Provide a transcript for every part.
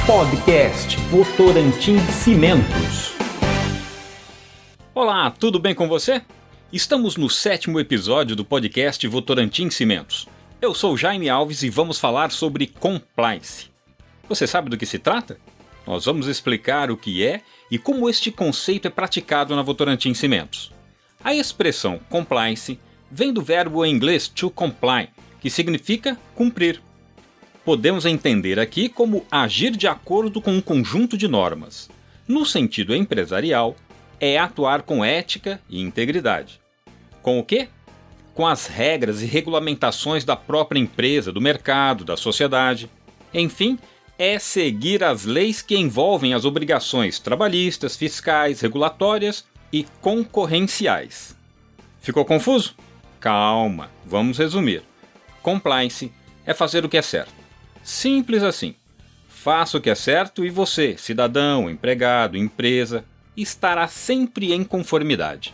Podcast Votorantim Cimentos. Olá, tudo bem com você? Estamos no 7º episódio do podcast Votorantim Cimentos. Eu sou Jaime Alves e vamos falar sobre compliance. Você sabe do que se trata? Nós vamos explicar o que é e como este conceito é praticado na Votorantim Cimentos. A expressão compliance vem do verbo em inglês to comply, que significa cumprir. Podemos entender aqui como agir de acordo com um conjunto de normas. No sentido empresarial, é atuar com ética e integridade. Com o quê? Com as regras e regulamentações da própria empresa, do mercado, da sociedade. Enfim, é seguir as leis que envolvem as obrigações trabalhistas, fiscais, regulatórias e concorrenciais. Ficou confuso? Calma, vamos resumir. Compliance é fazer o que é certo. Simples assim. Faça o que é certo e você, cidadão, empregado, empresa, estará sempre em conformidade.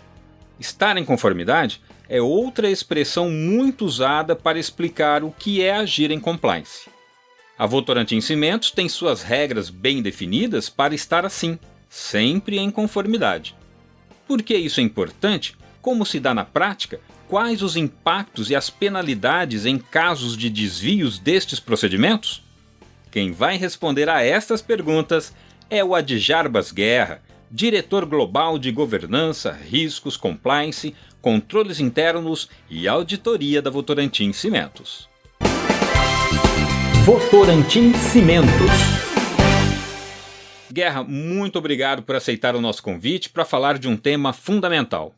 Estar em conformidade é outra expressão muito usada para explicar o que é agir em compliance. A Votorantim Cimentos tem suas regras bem definidas para estar assim, sempre em conformidade. Por que isso é importante? Como se dá na prática? Quais os impactos e as penalidades em casos de desvios destes procedimentos? Quem vai responder a estas perguntas é o Adjarbas Guerra, diretor global de governança, riscos, compliance, controles internos e auditoria da Votorantim Cimentos. Votorantim Cimentos. Guerra, muito obrigado por aceitar o nosso convite para falar de um tema fundamental.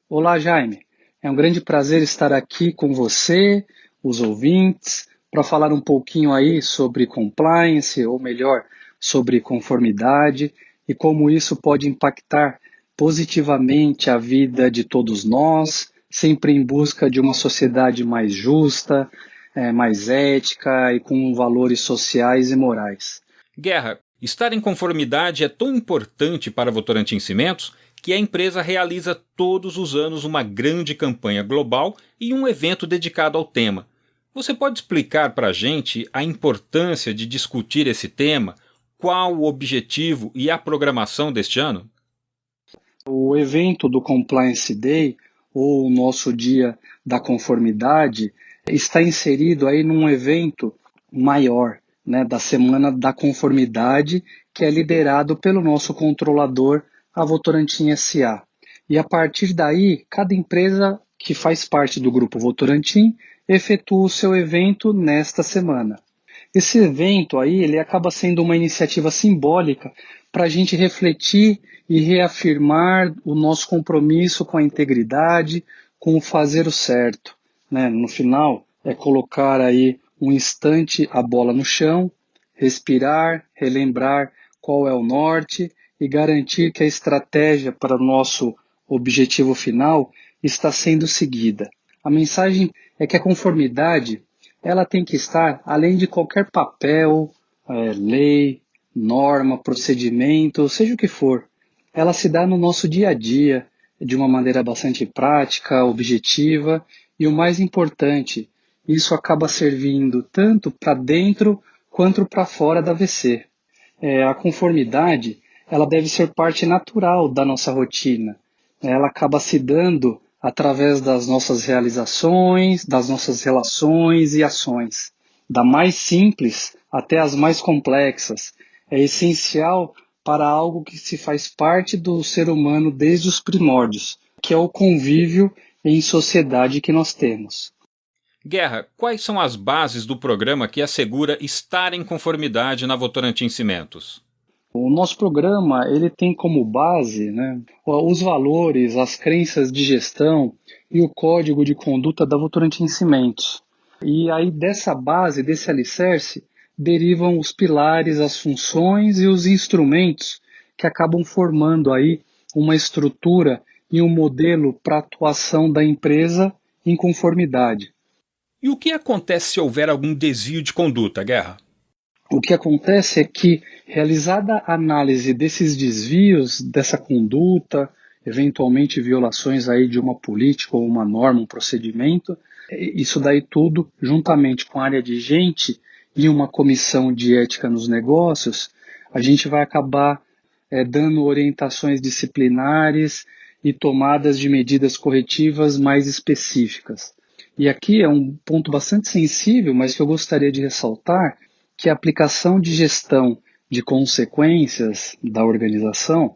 Olá, Jaime. É um grande prazer estar aqui com você, os ouvintes, para falar um pouquinho aí sobre compliance, ou melhor, sobre conformidade e como isso pode impactar positivamente a vida de todos nós, sempre em busca de uma sociedade mais justa, mais ética e com valores sociais e morais. Guerra, estar em conformidade é tão importante para a Votorantim Cimentos que a empresa realiza todos os anos uma grande campanha global e um evento dedicado ao tema. Você pode explicar para a gente a importância de discutir esse tema? Qual o objetivo e a programação deste ano? O evento do Compliance Day, ou o nosso Dia da Conformidade, está inserido aí num evento maior, né, da Semana da Conformidade, que é liderado pelo nosso controlador, a Votorantim S.A. E a partir daí, cada empresa que faz parte do grupo Votorantim efetua o seu evento nesta semana. Esse evento aí, ele acaba sendo uma iniciativa simbólica para a gente refletir e reafirmar o nosso compromisso com a integridade, com o fazer o certo, né? No final, é colocar aí um instante a bola no chão, respirar, relembrar qual é o norte e garantir que a estratégia para o nosso objetivo final está sendo seguida. A mensagem é que a conformidade ela tem que estar além de qualquer papel, lei, norma, procedimento, seja o que for. Ela se dá no nosso dia a dia, de uma maneira bastante prática, objetiva e o mais importante, isso acaba servindo tanto para dentro quanto para fora da VC. A conformidade ela deve ser parte natural da nossa rotina. Ela acaba se dando através das nossas realizações, das nossas relações e ações. Da mais simples até as mais complexas. É essencial para algo que se faz parte do ser humano desde os primórdios, que é o convívio em sociedade que nós temos. Guerra, quais são as bases do programa que assegura estar em conformidade na Votorantim Cimentos? O nosso programa ele tem como base, né, os valores, as crenças de gestão e o código de conduta da Votorantim Cimentos. E aí dessa base, desse alicerce, derivam os pilares, as funções e os instrumentos que acabam formando aí uma estrutura e um modelo para a atuação da empresa em conformidade. E o que acontece se houver algum desvio de conduta, Guerra? O que acontece é que, realizada a análise desses desvios, dessa conduta, eventualmente violações aí de uma política ou uma norma, um procedimento, isso daí tudo, juntamente com a área de gente e uma comissão de ética nos negócios, a gente vai acabar dando orientações disciplinares e tomadas de medidas corretivas mais específicas. E aqui é um ponto bastante sensível, mas que eu gostaria de ressaltar, que a aplicação de gestão de consequências da organização,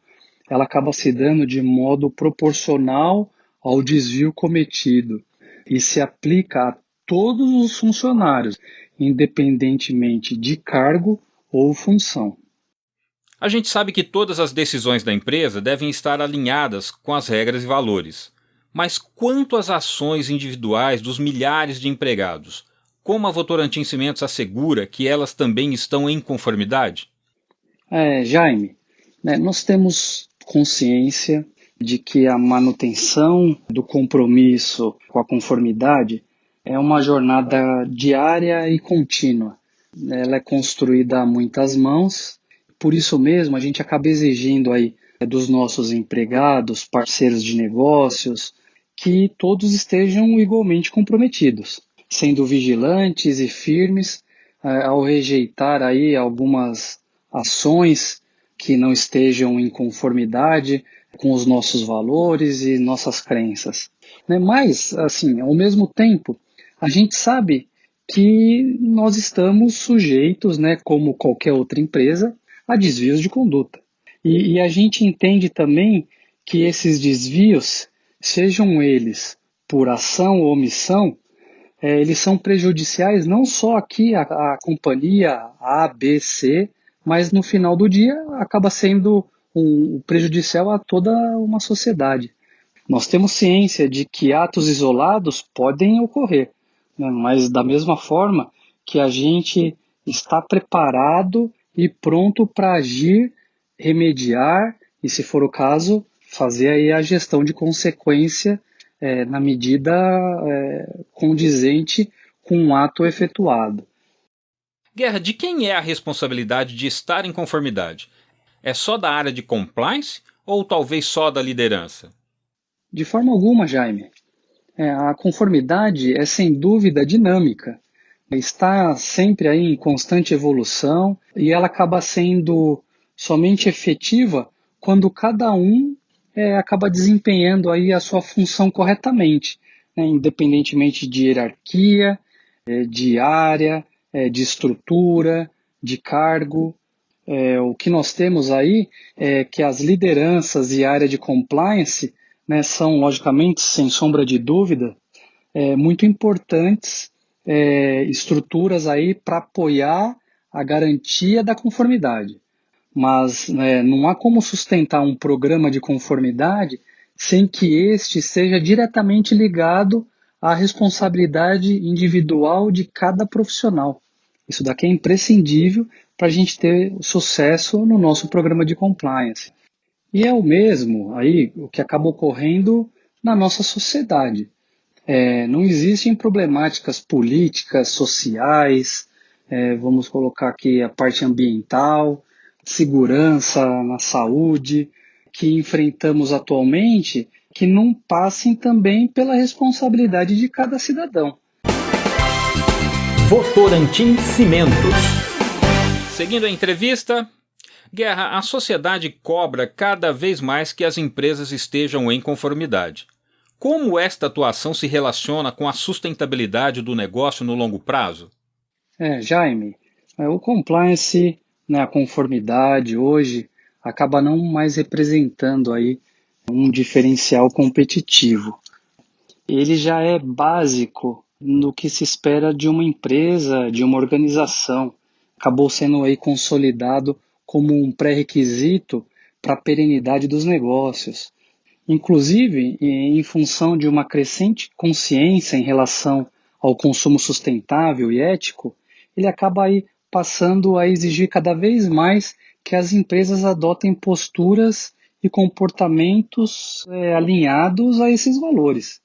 ela acaba se dando de modo proporcional ao desvio cometido e se aplica a todos os funcionários, independentemente de cargo ou função. A gente sabe que todas as decisões da empresa devem estar alinhadas com as regras e valores. Mas quanto às ações individuais dos milhares de empregados, como a Votorantim Cimentos assegura que elas também estão em conformidade? Jaime, nós temos consciência de que a manutenção do compromisso com a conformidade é uma jornada diária e contínua. Ela é construída a muitas mãos, por isso mesmo a gente acaba exigindo aí dos nossos empregados, parceiros de negócios, que todos estejam igualmente comprometidos, sendo vigilantes e firmes ao rejeitar aí algumas ações que não estejam em conformidade com os nossos valores e nossas crenças. Mas, assim, ao mesmo tempo, a gente sabe que nós estamos sujeitos, como qualquer outra empresa, a desvios de conduta. E a gente entende também que esses desvios, sejam eles por ação ou omissão, eles são prejudiciais não só aqui à companhia A, B, C, mas no final do dia acaba sendo prejudicial a toda uma sociedade. Nós temos ciência de que atos isolados podem ocorrer, mas da mesma forma que a gente está preparado e pronto para agir, remediar e, se for o caso, fazer aí a gestão de consequência na medida condizente com o ato efetuado. Guerra, de quem é a responsabilidade de estar em conformidade? É só da área de compliance ou talvez só da liderança? De forma alguma, Jaime. A conformidade é sem dúvida dinâmica, está sempre aí em constante evolução e ela acaba sendo somente efetiva quando cada um acaba desempenhando aí a sua função corretamente, independentemente de hierarquia, de área, de estrutura, de cargo. O que nós temos aí é que as lideranças e a área de compliance são, logicamente, sem sombra de dúvida, muito importantes estruturas aí para apoiar a garantia da conformidade. Mas não há como sustentar um programa de conformidade sem que este seja diretamente ligado à responsabilidade individual de cada profissional. Isso daqui é imprescindível para a gente ter sucesso no nosso programa de compliance. E é o mesmo aí o que acaba ocorrendo na nossa sociedade. Não existem problemáticas políticas, sociais, vamos colocar aqui a parte ambiental, segurança na saúde, que enfrentamos atualmente, que não passem também pela responsabilidade de cada cidadão. Votorantim Cimentos. Seguindo a entrevista, Guerra, a sociedade cobra cada vez mais que as empresas estejam em conformidade. Como esta atuação se relaciona com a sustentabilidade do negócio no longo prazo? Jaime, o compliance, a conformidade hoje acaba não mais representando aí um diferencial competitivo. Ele já é básico no que se espera de uma empresa, de uma organização. Acabou sendo aí consolidado como um pré-requisito para a perenidade dos negócios. Inclusive, em função de uma crescente consciência em relação ao consumo sustentável e ético, ele acaba aí passando a exigir cada vez mais que as empresas adotem posturas e comportamentos alinhados a esses valores.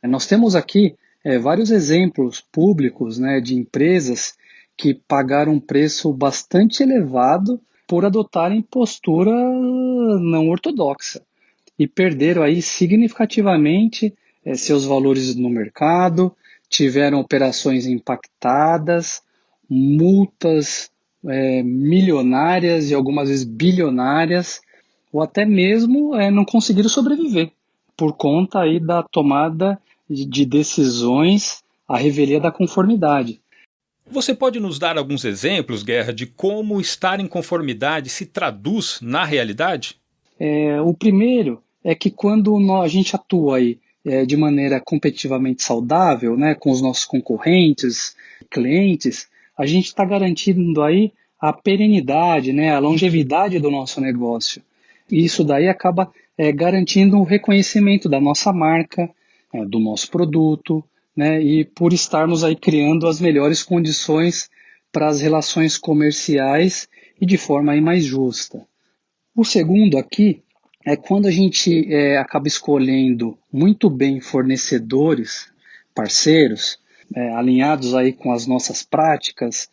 Nós temos aqui vários exemplos públicos de empresas que pagaram um preço bastante elevado por adotarem postura não ortodoxa e perderam aí significativamente seus valores no mercado, tiveram operações impactadas, multas milionárias e algumas vezes bilionárias, ou até mesmo não conseguiram sobreviver por conta aí da tomada de decisões à revelia da conformidade. Você pode nos dar alguns exemplos, Guerra, de como estar em conformidade se traduz na realidade? O primeiro é que quando a gente atua aí, de maneira competitivamente saudável, né, com os nossos concorrentes, clientes, a gente está garantindo aí a perenidade, né, a longevidade do nosso negócio. E isso daí acaba garantindo o reconhecimento da nossa marca, do nosso produto, né, e por estarmos aí criando as melhores condições para as relações comerciais e de forma aí mais justa. O segundo aqui é quando a gente acaba escolhendo muito bem fornecedores, parceiros, alinhados aí com as nossas práticas,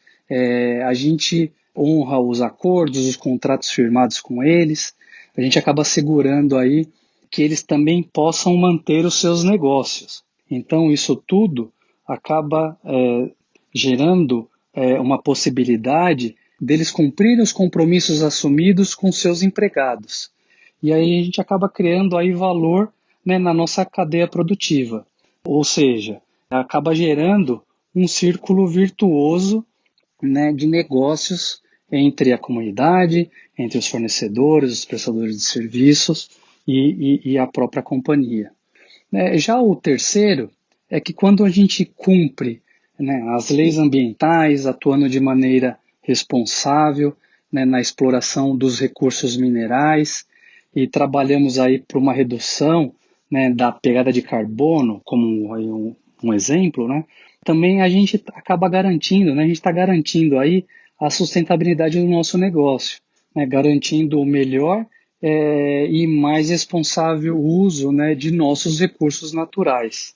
a gente honra os acordos, os contratos firmados com eles, a gente acaba assegurando aí que eles também possam manter os seus negócios. Então isso tudo acaba gerando uma possibilidade deles cumprirem os compromissos assumidos com seus empregados. E aí a gente acaba criando aí valor, né, na nossa cadeia produtiva. Ou seja, acaba gerando um círculo virtuoso, né, de negócios entre a comunidade, entre os fornecedores, os prestadores de serviços e a própria companhia. Já o terceiro é que quando a gente cumpre, né, as leis ambientais, atuando de maneira responsável, né, na exploração dos recursos minerais e trabalhamos aí para uma redução, né, da pegada de carbono, como aí um exemplo, né, também a gente acaba garantindo, né, a gente está garantindo aí a sustentabilidade do nosso negócio, né, garantindo o melhor e mais responsável uso, né, de nossos recursos naturais.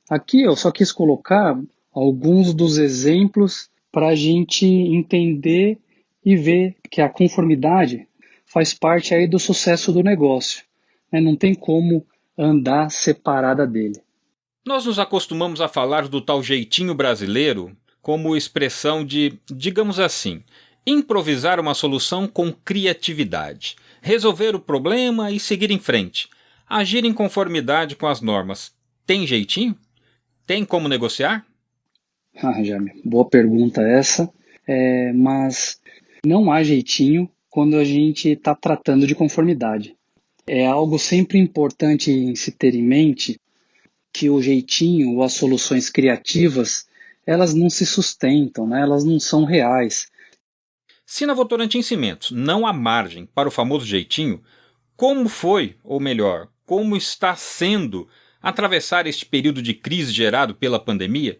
Aqui eu só quis colocar alguns dos exemplos para a gente entender e ver que a conformidade faz parte aí do sucesso do negócio, né? Não tem como andar separada dele. Nós nos acostumamos a falar do tal jeitinho brasileiro como expressão de, digamos assim, improvisar uma solução com criatividade, resolver o problema e seguir em frente, agir em conformidade com as normas. Tem jeitinho? Tem como negociar? Jaime, boa pergunta essa, mas não há jeitinho quando a gente está tratando de conformidade. É algo sempre importante em se ter em mente que o jeitinho ou as soluções criativas, elas não se sustentam, né? Elas não são reais. Se na Votorantim Cimentos não há margem para o famoso jeitinho, como foi, ou melhor, como está sendo atravessar este período de crise gerado pela pandemia?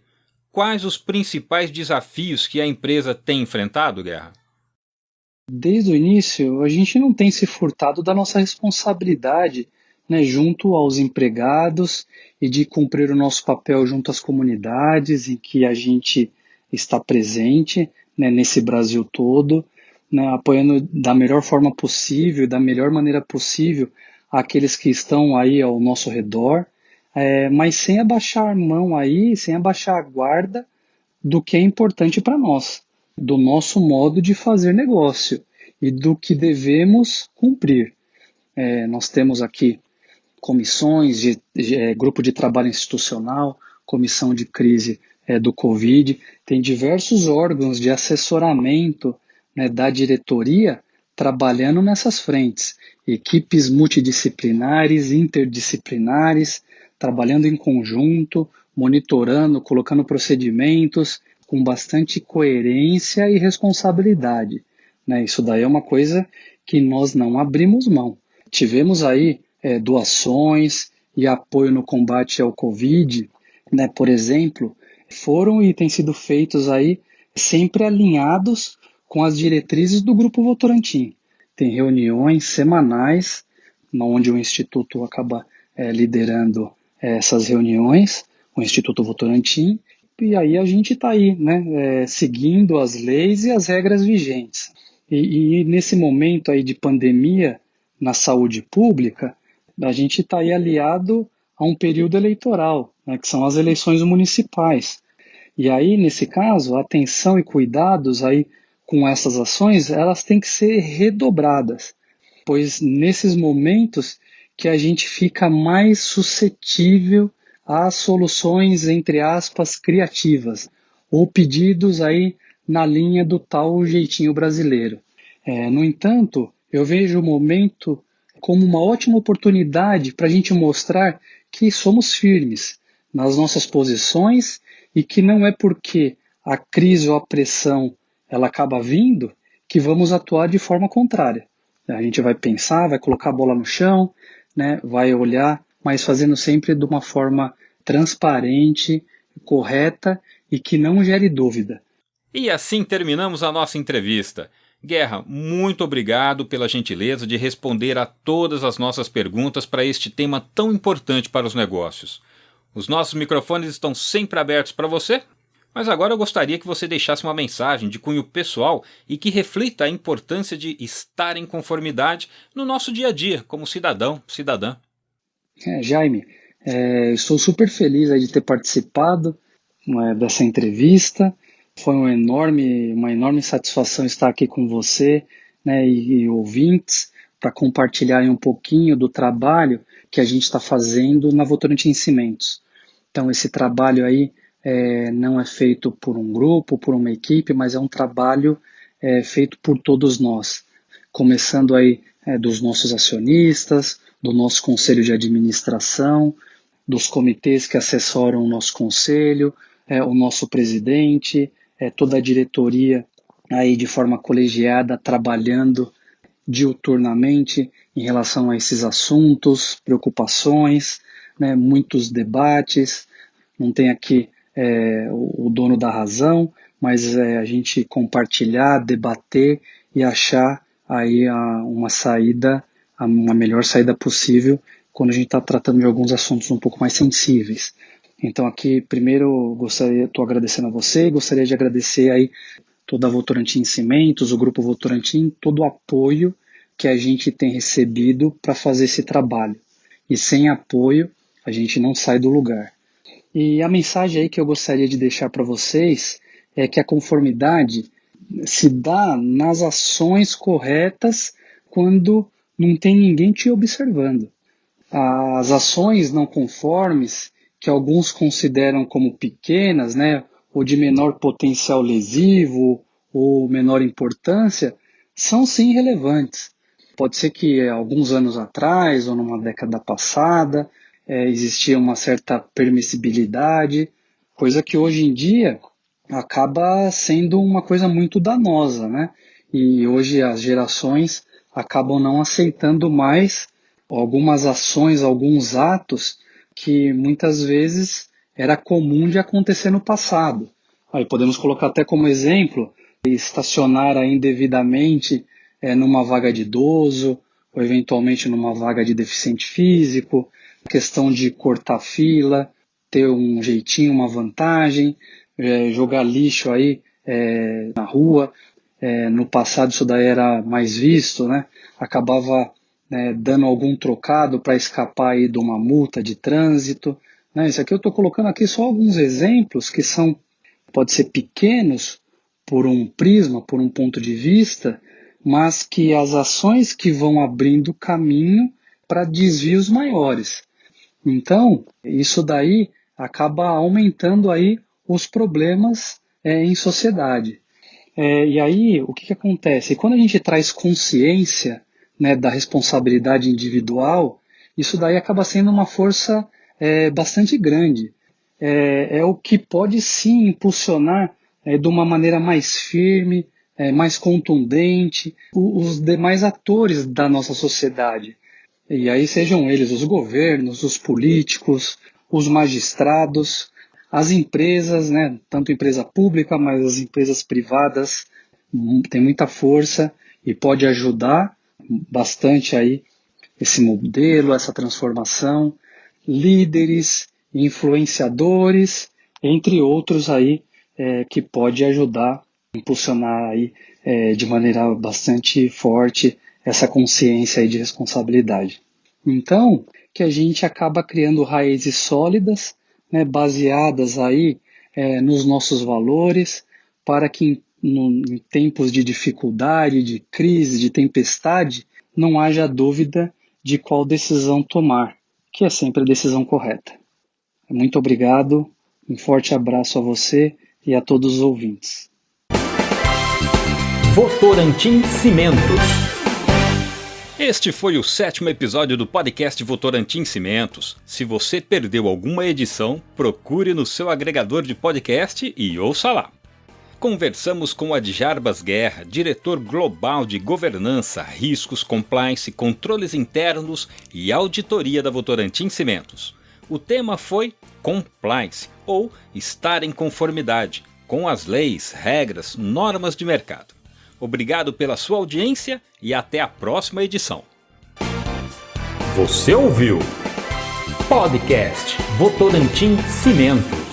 Quais os principais desafios que a empresa tem enfrentado, Guerra? Desde o início, a gente não tem se furtado da nossa responsabilidade, né, junto aos empregados e de cumprir o nosso papel junto às comunidades em que a gente está presente, né, nesse Brasil todo, né, apoiando da melhor forma possível, da melhor maneira possível aqueles que estão aí ao nosso redor, mas sem abaixar a mão aí, sem abaixar a guarda do que é importante para nós, do nosso modo de fazer negócio e do que devemos cumprir. Nós temos aqui comissões, grupo de trabalho institucional, comissão de crise do Covid, tem diversos órgãos de assessoramento, né, da diretoria trabalhando nessas frentes, equipes multidisciplinares, interdisciplinares, trabalhando em conjunto, monitorando, colocando procedimentos com bastante coerência e responsabilidade, né? Isso daí é uma coisa que nós não abrimos mão. Tivemos aí doações e apoio no combate ao Covid, né, por exemplo, foram e têm sido feitos aí sempre alinhados com as diretrizes do Grupo Votorantim. Tem reuniões semanais, onde o Instituto acaba liderando essas reuniões, o Instituto Votorantim, e aí a gente está aí, né, seguindo as leis e as regras vigentes. E nesse momento aí de pandemia na saúde pública, a gente está aí aliado a um período eleitoral, né, que são as eleições municipais. E aí, nesse caso, a atenção e cuidados aí com essas ações, elas têm que ser redobradas, pois nesses momentos que a gente fica mais suscetível às soluções, entre aspas, criativas, ou pedidos aí na linha do tal jeitinho brasileiro. No entanto, eu vejo o momento como uma ótima oportunidade para a gente mostrar que somos firmes nas nossas posições e que não é porque a crise ou a pressão ela acaba vindo que vamos atuar de forma contrária. A gente vai pensar, vai colocar a bola no chão, né, vai olhar, mas fazendo sempre de uma forma transparente, correta e que não gere dúvida. E assim terminamos a nossa entrevista. Guerra, muito obrigado pela gentileza de responder a todas as nossas perguntas para este tema tão importante para os negócios. Os nossos microfones estão sempre abertos para você, mas agora eu gostaria que você deixasse uma mensagem de cunho pessoal e que reflita a importância de estar em conformidade no nosso dia a dia, como cidadão, cidadã. Jaime, estou super feliz de ter participado dessa entrevista. Foi uma enorme satisfação estar aqui com você, né, e ouvintes, para compartilhar um pouquinho do trabalho que a gente está fazendo na Votorantim Cimentos. Então, esse trabalho aí não é feito por um grupo, por uma equipe, mas é um trabalho feito por todos nós, começando aí dos nossos acionistas, do nosso conselho de administração, dos comitês que assessoram o nosso conselho, o nosso presidente, toda a diretoria aí de forma colegiada trabalhando diuturnamente em relação a esses assuntos, preocupações, né, muitos debates. Não tem aqui o dono da razão, mas a gente compartilhar, debater e achar aí uma saída, uma melhor saída possível quando a gente está tratando de alguns assuntos um pouco mais sensíveis. Então aqui, primeiro, estou agradecendo a você, gostaria de agradecer aí toda a Votorantim Cimentos, o Grupo Votorantim, todo o apoio que a gente tem recebido para fazer esse trabalho. E sem apoio, a gente não sai do lugar. E a mensagem aí que eu gostaria de deixar para vocês é que a conformidade se dá nas ações corretas quando não tem ninguém te observando. As ações não conformes, que alguns consideram como pequenas, né, ou de menor potencial lesivo, ou menor importância, são sim relevantes. Pode ser que alguns anos atrás, ou numa década passada, existia uma certa permissibilidade, coisa que hoje em dia acaba sendo uma coisa muito danosa, né? E hoje as gerações acabam não aceitando mais algumas ações, alguns atos que muitas vezes era comum de acontecer no passado. Aí podemos colocar até como exemplo estacionar indevidamente numa vaga de idoso, ou eventualmente numa vaga de deficiente físico, questão de cortar fila, ter um jeitinho, uma vantagem, jogar lixo aí na rua. No passado isso daí era mais visto, né? Acabava dando algum trocado para escapar aí de uma multa de trânsito. Né? Isso aqui eu estou colocando aqui só alguns exemplos que pode ser pequenos por um prisma, por um ponto de vista, mas que as ações que vão abrindo caminho para desvios maiores. Então, isso daí acaba aumentando aí os problemas em sociedade. E aí, o que acontece? Quando a gente traz consciência, né, da responsabilidade individual, isso daí acaba sendo uma força bastante grande. É o que pode sim impulsionar de uma maneira mais firme, mais contundente, os demais atores da nossa sociedade. E aí sejam eles os governos, os políticos, os magistrados, as empresas, né, tanto empresa pública, mas as empresas privadas têm muita força e pode ajudar bastante aí esse modelo, essa transformação, líderes, influenciadores, entre outros aí, que pode ajudar, impulsionar aí de maneira bastante forte essa consciência aí de responsabilidade. Então, que a gente acaba criando raízes sólidas, né, baseadas aí nos nossos valores, para que em tempos de dificuldade, de crise, de tempestade, não haja dúvida de qual decisão tomar, que é sempre a decisão correta. Muito obrigado, um forte abraço a você e a todos os ouvintes. Votorantim Cimentos. Este foi o 7º episódio do podcast Votorantim Cimentos. Se você perdeu alguma edição, procure no seu agregador de podcast e ouça lá. Conversamos com Adjarbas Guerra, diretor global de governança, riscos, compliance, controles internos e auditoria da Votorantim Cimentos. O tema foi compliance, ou estar em conformidade com as leis, regras, normas de mercado. Obrigado pela sua audiência e até a próxima edição. Você ouviu? Podcast Votorantim Cimentos.